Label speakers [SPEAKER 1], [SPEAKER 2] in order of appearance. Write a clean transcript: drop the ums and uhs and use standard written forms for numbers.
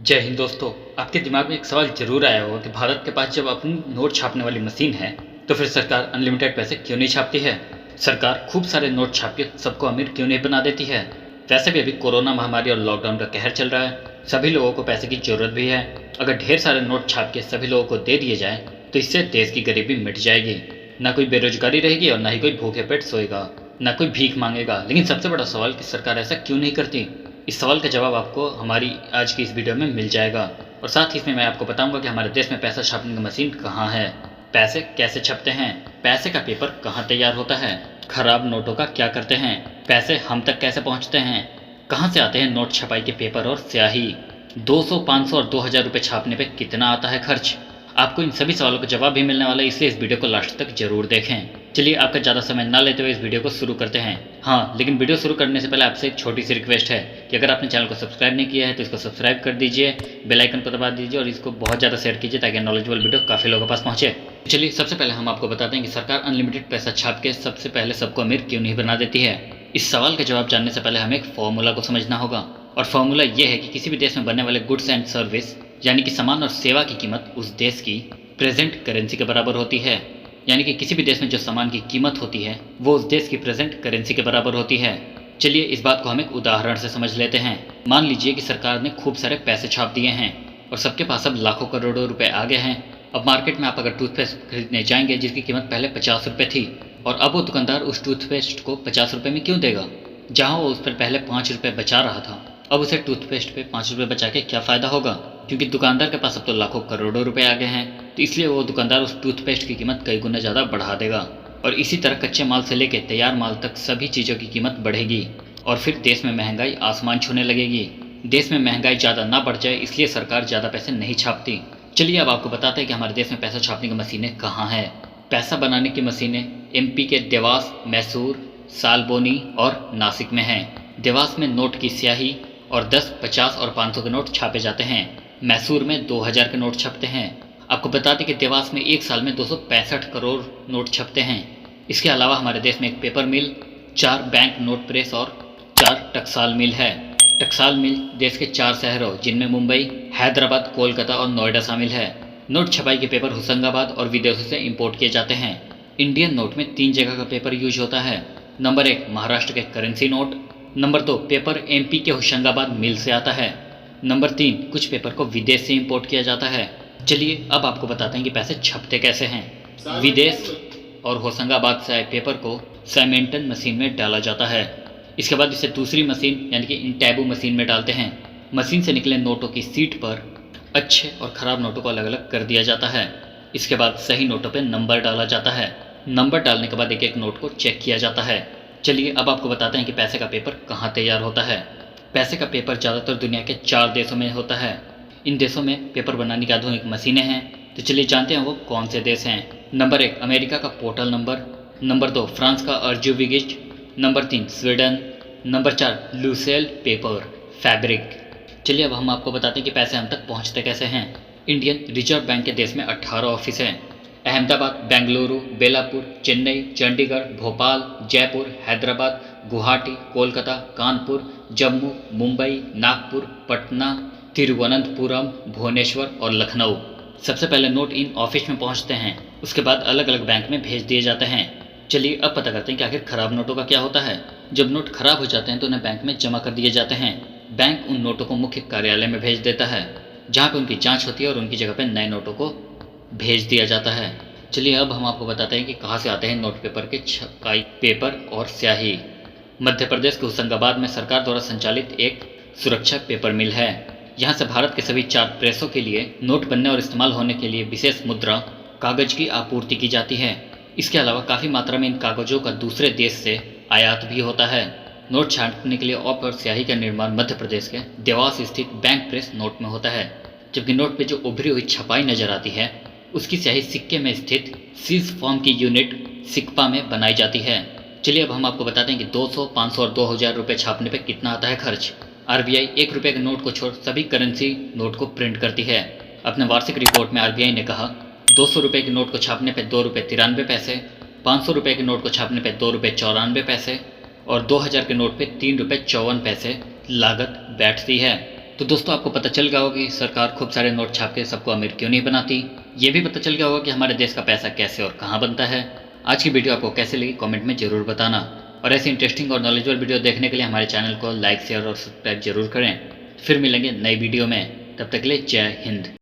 [SPEAKER 1] जय हिंद दोस्तों। आपके दिमाग में एक सवाल जरूर आया होगा कि भारत के पास जब अपनी नोट छापने वाली मशीन है तो फिर सरकार अनलिमिटेड पैसे क्यों नहीं छापती है। सरकार खूब सारे नोट छाप के सबको अमीर क्यों नहीं बना देती है। वैसे भी अभी कोरोना महामारी और लॉकडाउन का कहर चल रहा है, सभी लोगों को पैसे की जरूरत भी है। अगर ढेर सारे नोट छाप के सभी लोगों को दे दिए जाए तो इससे देश की गरीबी मिट जाएगी। ना कोई बेरोजगारी रहेगी और ना ही कोई भूखे पेट सोएगा, ना कोई भीख मांगेगा। लेकिन सबसे बड़ा सवाल कि सरकार ऐसा क्यों नहीं करती। इस सवाल का जवाब आपको हमारी आज की इस वीडियो में मिल जाएगा और साथ ही इसमें मैं आपको बताऊंगा कि हमारे देश में पैसा छापने की मशीन कहाँ है, पैसे कैसे छपते हैं, पैसे का पेपर कहाँ तैयार होता है, खराब नोटों का क्या करते हैं, पैसे हम तक कैसे पहुँचते हैं, कहाँ से आते हैं नोट छपाई के पेपर और स्याही, 200, 500 और 2000 रुपये छापने पे कितना आता है खर्च। आपको इन सभी सवालों का जवाब भी मिलने वाला है, इसलिए इस वीडियो को लास्ट तक जरूर देखें। चलिए आपका ज़्यादा समय ना लेते हुए इस वीडियो को शुरू करते हैं। हाँ, लेकिन वीडियो शुरू करने से पहले आपसे एक छोटी सी रिक्वेस्ट है कि अगर आपने चैनल को सब्सक्राइब नहीं किया है तो इसको सब्सक्राइब कर दीजिए, बेल आइकन को दबा दीजिए और इसको बहुत ज़्यादा शेयर कीजिए ताकि नॉलेजेबल वीडियो काफ़ी लोगों के पास पहुँचे। चलिए सबसे पहले हम आपको बताते हैं कि सरकार अनलिमिटेड पैसा छाप के सबसे पहले सबको अमीर क्यों नहीं बना देती है। इस सवाल का जवाब जानने से पहले हमें एक फॉर्मूला को समझना होगा और फॉर्मूला ये है कि किसी भी देश में बनने वाले गुड्स एंड सर्विस यानी कि सामान और सेवा की कीमत उस देश की प्रेजेंट करेंसी के बराबर होती है। यानी कि किसी भी देश में जो सामान की कीमत होती है वो उस देश की प्रेजेंट करेंसी के बराबर होती है। चलिए इस बात को हम एक उदाहरण से समझ लेते हैं। मान लीजिए कि सरकार ने खूब सारे पैसे छाप दिए हैं और सबके पास अब लाखों करोड़ों रुपए आ गए हैं। अब मार्केट में आप अगर टूथपेस्ट खरीदने जाएंगे जिसकी कीमत पहले 50 रुपये थी और अब वो दुकानदार उस टूथपेस्ट को 50 रुपये में क्यों देगा, जहाँ वो उस पर पहले 5 रुपये बचा रहा था। अब उसे टूथपेस्ट पे 5 रुपये बचा के क्या फ़ायदा होगा, क्योंकि दुकानदार के पास अब तो लाखों करोड़ों रुपए आ गए हैं। तो इसलिए वो दुकानदार उस टूथपेस्ट की कीमत कई गुना ज़्यादा बढ़ा देगा और इसी तरह कच्चे माल से लेकर तैयार माल तक सभी चीज़ों की कीमत बढ़ेगी और फिर देश में महंगाई आसमान छूने लगेगी। देश में महंगाई ज़्यादा ना बढ़ जाए इसलिए सरकार ज़्यादा पैसे नहीं छापती। चलिए अब आपको बताते हैं कि हमारे देश में पैसा छापने की मशीनें कहाँ हैं। पैसा बनाने की मशीनें एमपी के देवास, मैसूर, सालबोनी और नासिक में हैं। देवास में नोट की स्याही और 10, 50 और 500 के नोट छापे जाते हैं। मैसूर में 2000 के नोट छपते हैं। आपको बता दें कि देवास में एक साल में 265 करोड़ नोट छपते हैं। इसके अलावा हमारे देश में एक पेपर मिल, 4 बैंक नोट प्रेस और 4 टकसाल मिल है। टकसाल मिल देश के 4 शहरों जिनमें मुंबई, हैदराबाद, कोलकाता और नोएडा शामिल है। नोट छपाई के पेपर होशंगाबाद और विदेशों से इंपोर्ट किए जाते हैं। इंडियन नोट में 3 जगह का पेपर यूज होता है। नंबर 1 महाराष्ट्र के currency note, number 2 paper MP के होशंगाबाद मिल से आता है, नंबर 3 कुछ पेपर को विदेश से इंपोर्ट किया जाता है। चलिए अब आपको बताते हैं कि पैसे छपते कैसे हैं। विदेश और होशंगाबाद से आए पेपर को साइमेंटन मशीन में डाला जाता है। इसके बाद इसे दूसरी मशीन यानी कि इंटैबू मशीन में डालते हैं। मशीन से निकले नोटों की सीट पर अच्छे और ख़राब नोटों को अलग अलग कर दिया जाता है। इसके बाद सही नोटों पर नंबर डाला जाता है। नंबर डालने के बाद एक एक नोट को चेक किया जाता है। चलिए अब आपको बताते हैं कि पैसे का पेपर कहाँ तैयार होता है। पैसे का पेपर ज़्यादातर दुनिया के 4 देशों में होता है। इन देशों में पेपर बनाने की आधुनिक मशीनें हैं। तो चलिए जानते हैं वो कौन से देश हैं। नंबर 1 अमेरिका का पोर्टल नंबर, नंबर 2 फ्रांस का अर्जुविगिज, नंबर 3 स्वीडन, नंबर 4 लूसेल पेपर फैब्रिक। चलिए अब हम आपको बताते हैं कि पैसे हम तक पहुँचते कैसे हैं। इंडियन रिजर्व बैंक के देश में 18 ऑफिस हैं। अहमदाबाद, बेंगलुरु, बेलापुर, चेन्नई, चंडीगढ़, भोपाल, जयपुर, हैदराबाद, गुवाहाटी, कोलकाता, कानपुर, जम्मू, मुंबई, नागपुर, पटना, तिरुवनंतपुरम, भुवनेश्वर और लखनऊ। सबसे पहले नोट इन ऑफिस में पहुंचते हैं, उसके बाद अलग अलग बैंक में भेज दिए जाते हैं। चलिए अब पता करते हैं कि आखिर खराब नोटों का क्या होता है। जब नोट खराब हो जाते हैं तो उन्हें बैंक में जमा कर दिए जाते हैं। बैंक उन नोटों को मुख्य कार्यालय में भेज देता है जहाँ पर उनकी जाँच होती है और उनकी जगह पर नए नोटों को भेज दिया जाता है। चलिए अब हम आपको बताते हैं कि कहाँ से आते हैं नोट पेपर के छपाई पेपर और स्याही। मध्य प्रदेश के होशंगाबाद में सरकार द्वारा संचालित एक सुरक्षा पेपर मिल है। यहाँ से भारत के सभी 4 प्रेसों के लिए नोट बनने और इस्तेमाल होने के लिए विशेष मुद्रा कागज की आपूर्ति की जाती है। इसके अलावा काफ़ी मात्रा में इन कागजों का दूसरे देश से आयात भी होता है। नोट छापने के लिए और स्याही का निर्माण मध्य प्रदेश के देवास स्थित बैंक प्रेस नोट में होता है, जबकि नोट पे जो उभरी हुई छपाई नजर आती है उसकी स्याही सिक्के में स्थित सीज फॉर्म की यूनिट सिक्पा में बनाई जाती है। चलिए अब हम आपको बताते हैं कि 200, 500 और 2000 रुपये छापने पे कितना आता है खर्च। आरबीआई 1 रुपये के नोट को छोड़ सभी करेंसी नोट को प्रिंट करती है। अपने वार्षिक रिपोर्ट में आरबीआई ने कहा 200 रुपये के नोट को छापने पे 2 रुपये 93 पैसे, 500 रुपये के नोट को छापने पे 2 रुपये 94 पैसे और 2000 के नोट पे 3 रुपये 54 पैसे लागत बैठती है। तो दोस्तों आपको पता चल गया होगा कि सरकार खूब सारे नोट छाप के सबको अमीर क्यों नहीं बनाती। ये भी पता चल गया होगा कि हमारे देश का पैसा कैसे और कहाँ बनता है। आज की वीडियो आपको कैसे लगी कमेंट में ज़रूर बताना, और ऐसी इंटरेस्टिंग और नॉलेजेबल वीडियो देखने के लिए हमारे चैनल को लाइक शेयर और सब्सक्राइब जरूर करें। फिर मिलेंगे नई वीडियो में, तब तक के लिए जय हिंद।